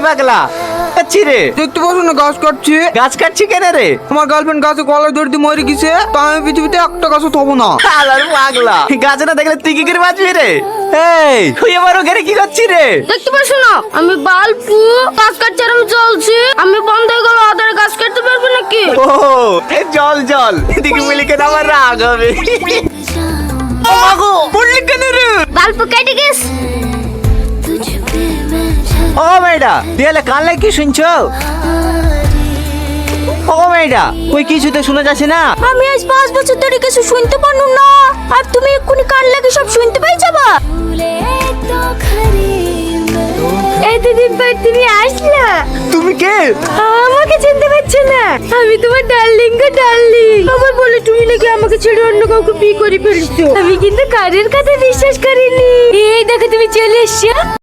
পাগলা কাচ্ছি রে? দেখতে পাচ্ছ না গাছ কাটছি। গাছ কাটছি কেন রে? আমার গার্লফ্রেন্ড গাছে গলায় ধরে দিয়ে মরে গেছে, তা আমি পৃথিবীতে একটা গাছও থবো না। আলার পাগলা, গাছ না দেখলে তুই কি করে বাঁচবি রে? এই তুই আমার ওখানে কি করছিস রে? দেখতে পাচ্ছ না আমি বাল্বু গাছ কাটছি আর আমি জ্বলছি। আমি বন্ধ হয়ে গেল, ওদের গাছ কাটতে পারবে নাকি? ও এই জল জল এদিকে মিলিকে না আমার রাগ হবে। ও মাগো পড়লি কেন রে? বাল্বু কেটে গেছে। ও মেয়েটা দিয়ালে কান কি শুনছো? ও মেয়েটা কই কিছু তো শোনা যাচ্ছে না। আমি আজ 5 বছর ধরে কিছু শুনতে পারনু না, আর তুমি এক্ষুনি কান লাগে সব শুনতে পাই যাবা। এই দিদি ভাই তুমি আসলা? তুমি কে? আমাকে চিনতে পারছো না? আমি তোমার ডার্লিং গো ডার্লিং। আবার বলে তুমি নাকি আমাকে ছেড়ে অন্য কাউকে বিয়ে করে ফেলছো। আমি কিন্তু কারের কথা বিশ্বাস করিনি। এই দেখো তুমি চলে এসছো।